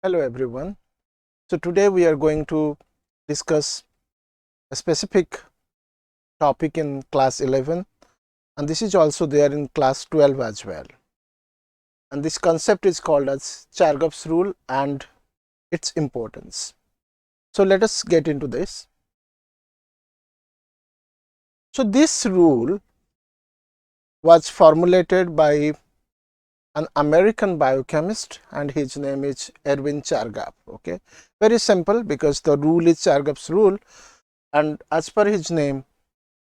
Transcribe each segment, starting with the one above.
Hello everyone. So today we are going to discuss a specific topic in class 11, and this is also there in class 12 as well. And this concept is called as Chargaffs Rule and its importance. So let us get into this. So this rule was formulated by an American biochemist, and his name is Erwin Chargaff. Okay, very simple because the rule is Chargaff's rule, and as per his name,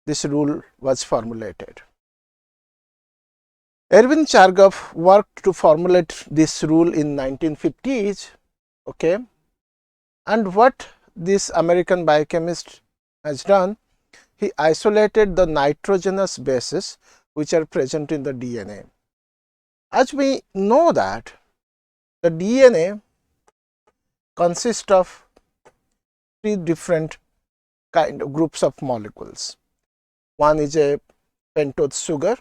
this rule was formulated. Erwin Chargaff worked to formulate this rule in 1950s. Okay, and what this American biochemist has done, he isolated the nitrogenous bases which are present in the DNA. As we know that the DNA consists of three different kind of groups of molecules. One is a pentose sugar,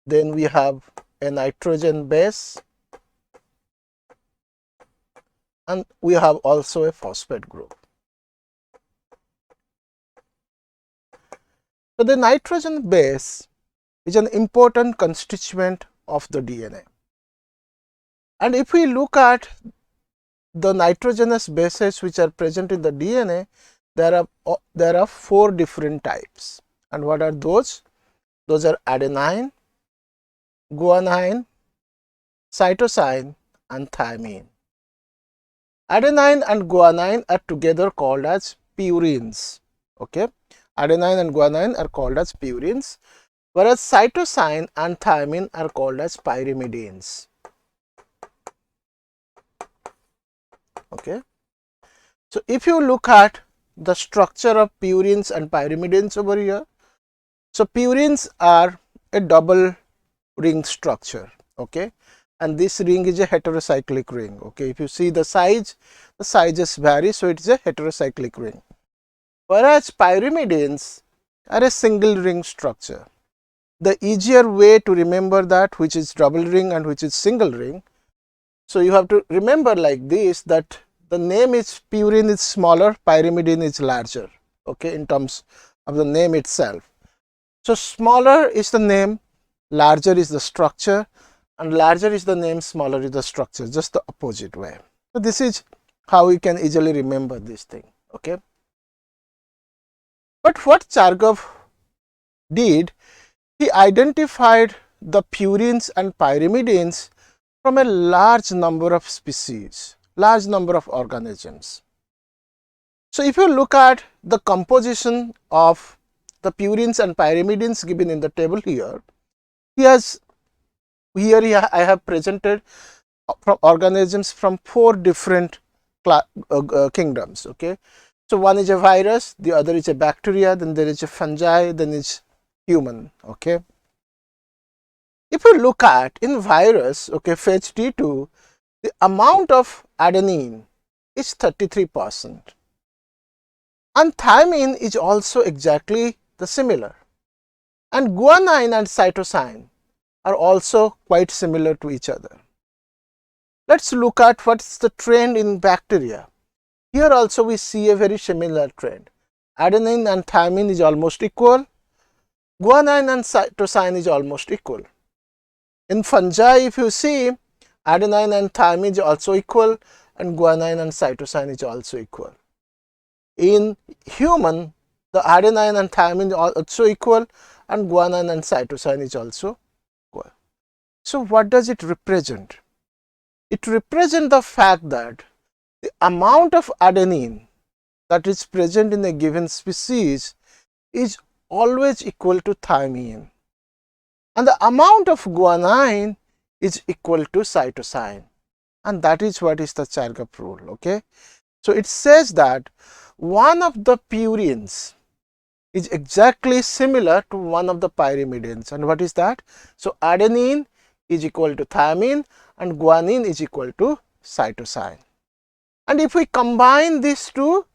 then we have a nitrogen base, and we have also a phosphate group. So the nitrogen base is an important constituent of the DNA, and if we look at the nitrogenous bases which are present in the DNA, there are four different types. And what are those? Those are adenine, guanine, cytosine, and thymine. Adenine and guanine are together called as purines. Okay, adenine and guanine are called as purines, whereas cytosine and thymine are called as pyrimidines. Okay, so if you look at the structure of purines and pyrimidines over here, so purines are a double ring structure. Okay, and this ring is a heterocyclic ring. Okay, if you see the sizes vary, so it is a heterocyclic ring, whereas pyrimidines are a single ring structure. The easier way to remember that which is double ring and which is single ring, so you have to remember like this, that the name is purine is smaller, pyrimidine is larger. Okay, in terms of the name itself. So smaller is the name, larger is the structure, and larger is the name, smaller is the structure, just the opposite way. So this is how we can easily remember this thing. Okay, but what Chargaff did, he identified the purines and pyrimidines from a large number of species, large number of organisms. So if you look at the composition of the purines and pyrimidines given in the table here, I have presented from organisms from four different kingdoms. Okay, so one is a virus, the other is a bacteria, then there is a fungi, then is human. Okay, if you look at in virus, okay, phase T2, the amount of adenine is 33%, and thymine is also exactly the similar, and guanine and cytosine are also quite similar to each other. Let's look at what's the trend in bacteria. Here also we see a very similar trend. Adenine and thymine is almost equal, guanine and cytosine is almost equal. In fungi, if you see, adenine and thymine is also equal, and guanine and cytosine is also equal. In human, the adenine and thymine are also equal, and guanine and cytosine is also equal. So what does it represent? It represents the fact that the amount of adenine that is present in a given species is always equal to thymine, and the amount of guanine is equal to cytosine, and that is what is the Chargaff rule. Okay, so it says that one of the purines is exactly similar to one of the pyrimidines, and what is that? So adenine is equal to thymine and guanine is equal to cytosine. And if we combine these two,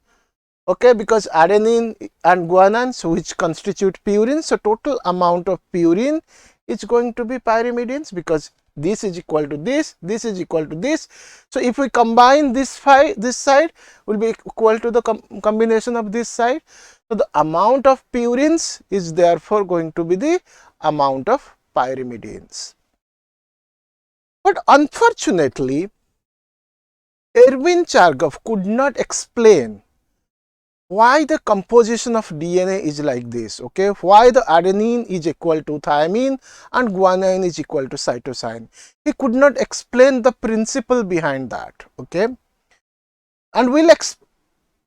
okay, because adenine and guanine, so which constitute purine, so total amount of purine is going to be pyrimidines, because this is equal to this is equal to this. So if we combine this side will be equal to the combination of this side. So the amount of purines is therefore going to be the amount of pyrimidines. But unfortunately, Erwin Chargaff could not explain why the composition of DNA is like this, okay? Why the adenine is equal to thymine and guanine is equal to cytosine. He could not explain the principle behind that, okay? And we'll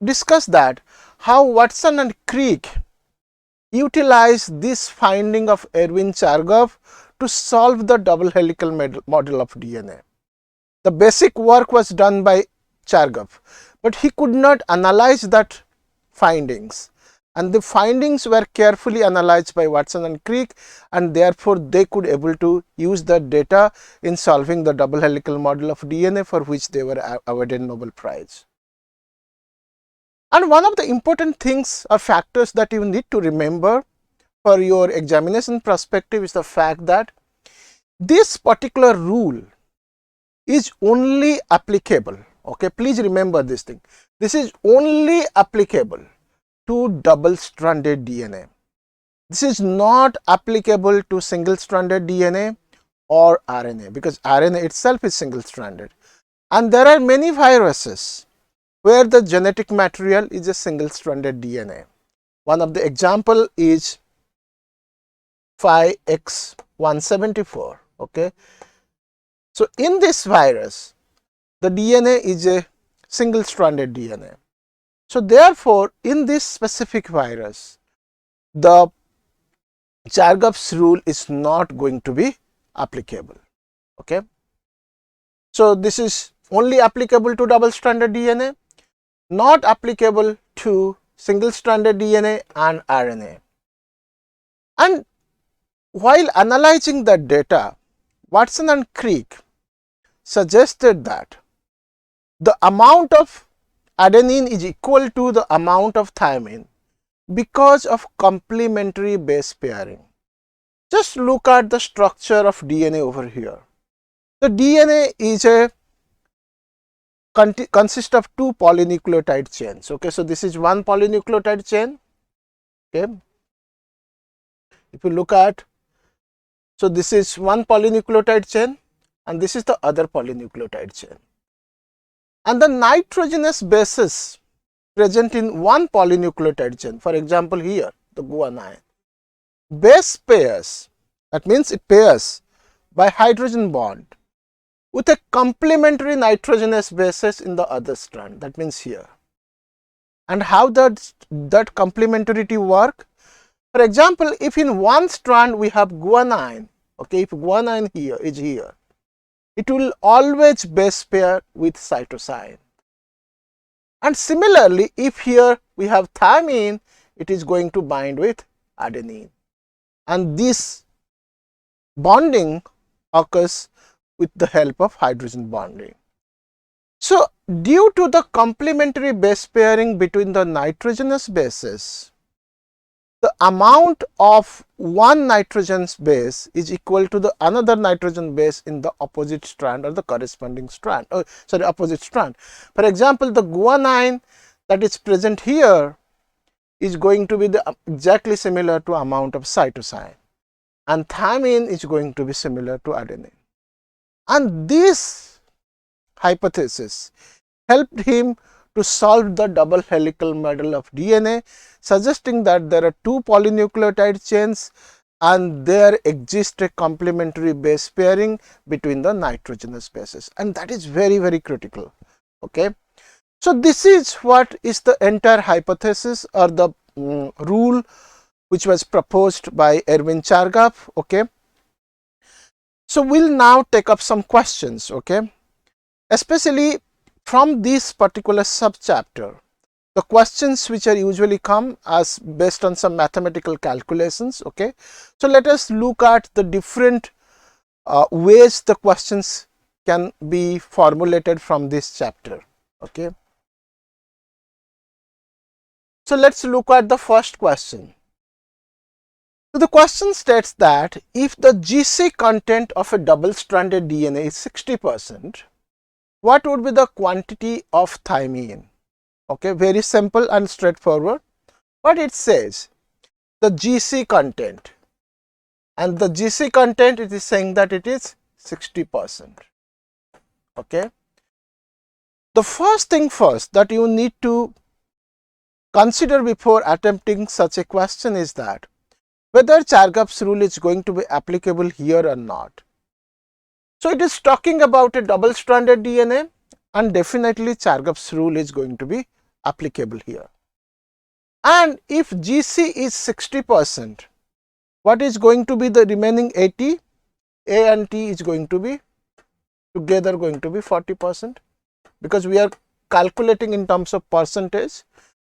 discuss that, how Watson and Crick utilized this finding of Erwin Chargaff to solve the double helical model of DNA. The basic work was done by Chargaff, but he could not analyze that findings, and the findings were carefully analyzed by Watson and Crick, and therefore they could able to use the data in solving the double helical model of DNA, for which they were awarded Nobel Prize. And one of the important things or factors that you need to remember for your examination perspective is the fact that this particular rule is only applicable, okay, please remember this thing, this is only applicable to double stranded DNA. This is not applicable to single stranded DNA or RNA, because RNA itself is single stranded, and there are many viruses where the genetic material is a single stranded DNA. One of the example is 5X174, okay. So in this virus, the DNA is a single stranded DNA. So therefore, in this specific virus, the Chargaffs rule is not going to be applicable, okay. So this is only applicable to double stranded DNA, not applicable to single stranded DNA and RNA. And while analyzing that data, Watson and Crick suggested that the amount of adenine is equal to the amount of thymine because of complementary base pairing. Just look at the structure of DNA over here. The DNA is consists of two polynucleotide chains, okay. So this is one polynucleotide chain, okay. If you look at, so this is one polynucleotide chain and this is the other polynucleotide chain, and the nitrogenous bases present in one polynucleotide chain, for example here the guanine, base pairs, that means it pairs by hydrogen bond with a complementary nitrogenous bases in the other strand, that means here. And how that complementarity work? For example, if in one strand we have guanine, okay, if guanine here is here, it will always base pair with cytosine. And similarly, if here we have thymine, it is going to bind with adenine, and this bonding occurs with the help of hydrogen bonding. So due to the complementary base pairing between the nitrogenous bases, the amount of one nitrogen base is equal to the another nitrogen base in the opposite strand or the corresponding strand, opposite strand. For example, the guanine that is present here is going to be exactly similar to amount of cytosine, and thymine is going to be similar to adenine. And this hypothesis helped him to solve the double helical model of DNA, suggesting that there are two polynucleotide chains and there exists a complementary base pairing between the nitrogenous bases, and that is very, very critical, okay. So this is what is the entire hypothesis or the rule which was proposed by Erwin Chargaff, okay. So we'll now take up some questions, okay, especially from this particular subchapter. The questions which are usually come as based on some mathematical calculations, okay. So let us look at the different ways the questions can be formulated from this chapter, okay. So let's look at the first question. So the question states that if the GC content of a double-stranded DNA is 60%, what would be the quantity of thymine? Okay, very simple and straightforward. But it says the GC content, and the GC content, it is saying that it is 60%. Okay. The first thing first that you need to consider before attempting such a question is that whether Chargaff's rule is going to be applicable here or not. So it is talking about a double-stranded DNA, and definitely Chargaff's rule is going to be applicable here. And if GC is 60%, what is going to be the remaining 80? A and T is going to be together going to be 40%, because we are calculating in terms of percentage.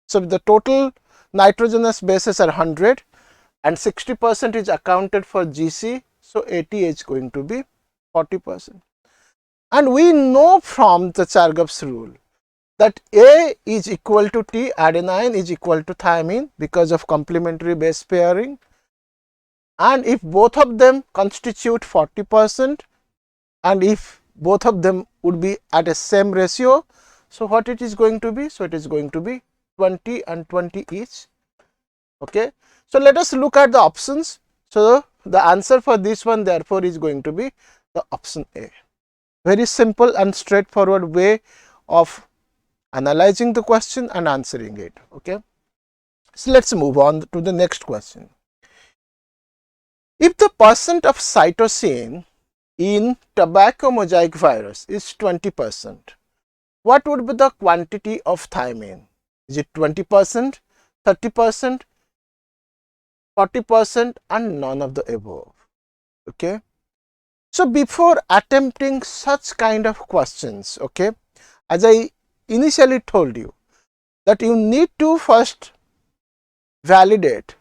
So the total nitrogenous bases are 100 and 60% is accounted for GC. So 80 is going to be 40%. And we know from the Chargaff's rule that A is equal to T, adenine is equal to thymine because of complementary base pairing. And if both of them constitute 40%, and if both of them would be at a same ratio, so what it is going to be? So it is going to be 20 and 20 each. Okay. So let us look at the options. So the answer for this one therefore is going to be the option A. Very simple and straightforward way of analyzing the question and answering it. Okay. So let's move on to the next question. If the percent of cytosine in tobacco mosaic virus is 20%, what would be the quantity of thymine? Is it 20%, 30%, 40%, and none of the above? Okay. So before attempting such kind of questions, okay, as I initially told you that you need to first validate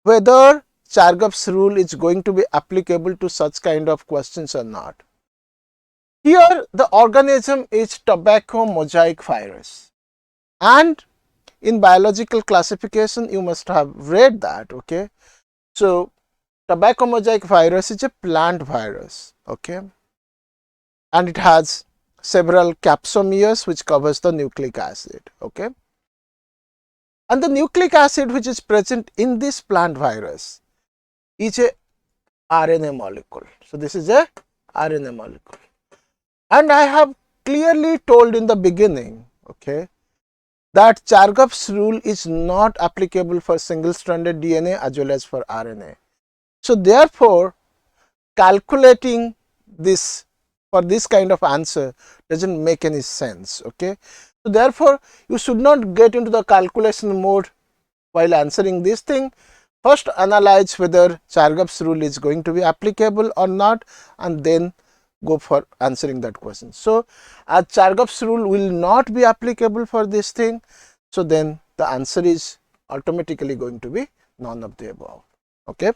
whether Chargaff's rule is going to be applicable to such kind of questions or not. Here the organism is tobacco mosaic virus, and in biological classification you must have read that. Okay. So tobacco mosaic virus is a plant virus. Okay. And it has several capsomeres which covers the nucleic acid. Okay. And the nucleic acid which is present in this plant virus is a RNA molecule. So this is a RNA molecule, and I have clearly told in the beginning, okay, that Chargaff's rule is not applicable for single-stranded DNA as well as for RNA. So therefore, calculating this for this kind of answer doesn't make any sense. Okay. So therefore, you should not get into the calculation mode while answering this thing. First analyze whether Chargaff's rule is going to be applicable or not, and then go for answering that question. So as Chargaff's rule will not be applicable for this thing, so then the answer is automatically going to be none of the above. Okay.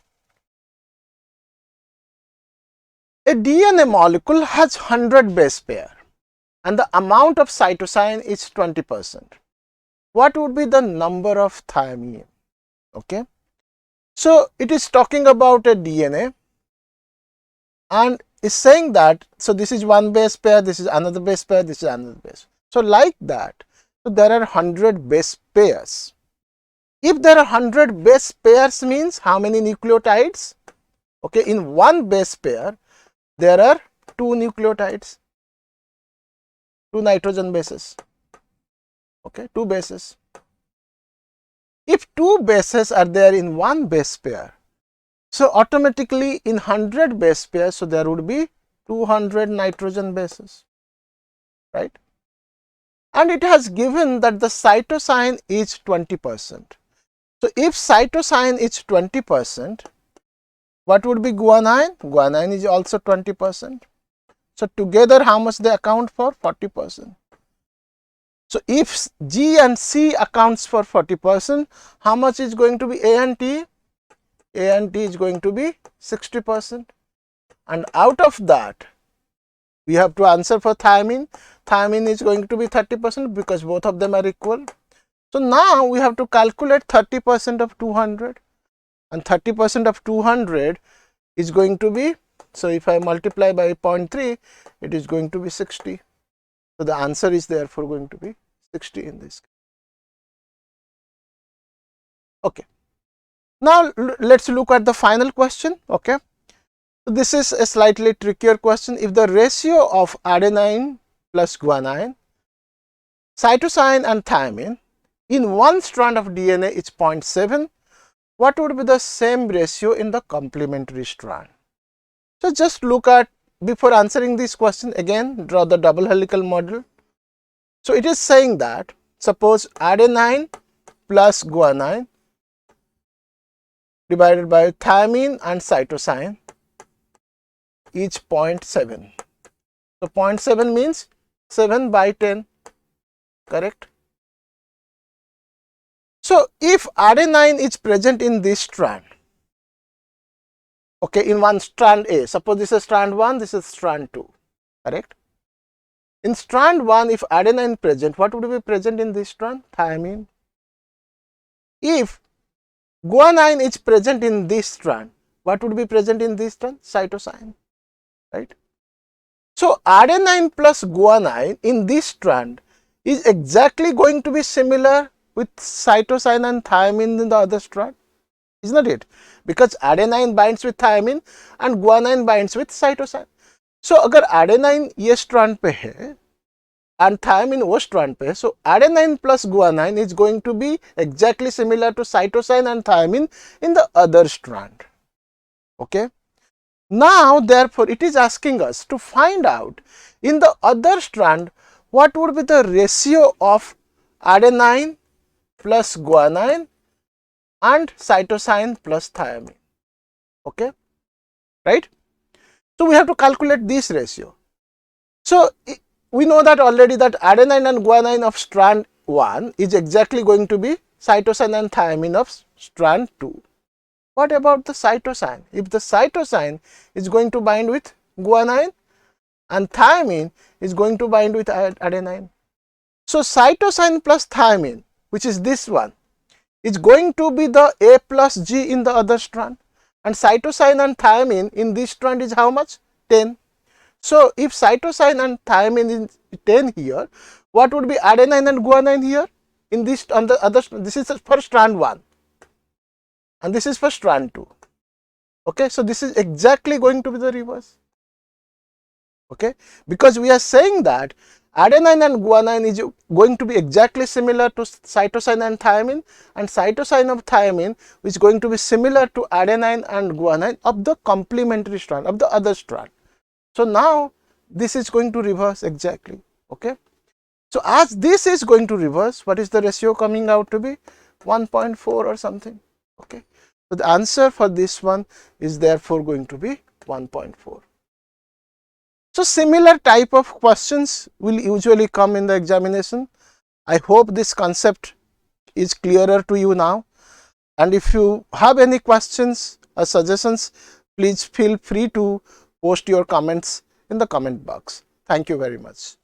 A DNA molecule has 100 base pair and the amount of cytosine is 20%. What would be the number of thymine? Okay. So it is talking about a DNA and is saying that, so this is one base pair, this is another base pair, this is another base. So like that, so there are 100 base pairs. If there are 100 base pairs means how many nucleotides? Okay, in one base pair there are 2 nucleotides, 2 nitrogen bases. Okay, 2 bases. If 2 bases are there in one base pair, so automatically in 100 base pairs, so there would be 200 nitrogen bases, right? And it has given that the cytosine is 20%. So if cytosine is 20%, what would be guanine? Guanine is also 20%. So together how much they account for? 40%. So if G and C accounts for 40%, how much is going to be A and T? A and T is going to be 60%. And out of that, we have to answer for thymine. Thymine is going to be 30% because both of them are equal. So now we have to calculate 30% of 200. and 30% of 200 is going to be, so if I multiply by 0.3, it is going to be 60. So the answer is therefore going to be 60 in this case. Okay. Now let's look at the final question. Okay. So this is a slightly trickier question. If the ratio of adenine plus guanine, cytosine and thymine in one strand of DNA is 0.7, what would be the same ratio in the complementary strand? So just look at, before answering this question, again draw the double helical model. So it is saying that suppose adenine plus guanine divided by thymine and cytosine is 0.7. So 0.7 means 7 by 10, correct? So if adenine is present in this strand, okay, in one strand A, suppose this is strand 1, this is strand 2, correct? In strand 1, if adenine present, what would be present in this strand? Thymine. If guanine is present in this strand, what would be present in this strand? Cytosine, right? So adenine plus guanine in this strand is exactly going to be similar with cytosine and thymine in the other strand, is not it? Because adenine binds with thymine and guanine binds with cytosine. So अगर adenine ये strand पे है and thymine वो strand पे है, so adenine plus guanine is going to be exactly similar to cytosine and thymine in the other strand. Okay. Now therefore it is asking us to find out in the other strand what would be the ratio of adenine plus guanine and cytosine plus thymine. Okay, right? So we have to calculate this ratio. So we know that already that adenine and guanine of strand 1 is exactly going to be cytosine and thymine of strand 2. What about the cytosine? If the cytosine is going to bind with guanine and thymine is going to bind with adenine. So cytosine plus thymine, which is this one, is going to be the A plus G in the other strand, and cytosine and thymine in this strand is how much? 10. So if cytosine and thymine is 10 here, what would be adenine and guanine here? In this, on the other, this is for strand 1 and this is for strand 2. Okay, so this is exactly going to be the reverse. Okay, because we are saying that adenine and guanine is going to be exactly similar to cytosine and thymine, and cytosine of thymine is going to be similar to adenine and guanine of the complementary strand, of the other strand. So now this is going to reverse exactly. Okay, so as this is going to reverse, what is the ratio coming out to be? 1.4 or something. Okay, so the answer for this one is therefore going to be 1.4. So similar type of questions will usually come in the examination. I hope this concept is clearer to you now, and if you have any questions or suggestions, please feel free to post your comments in the comment box. Thank you very much.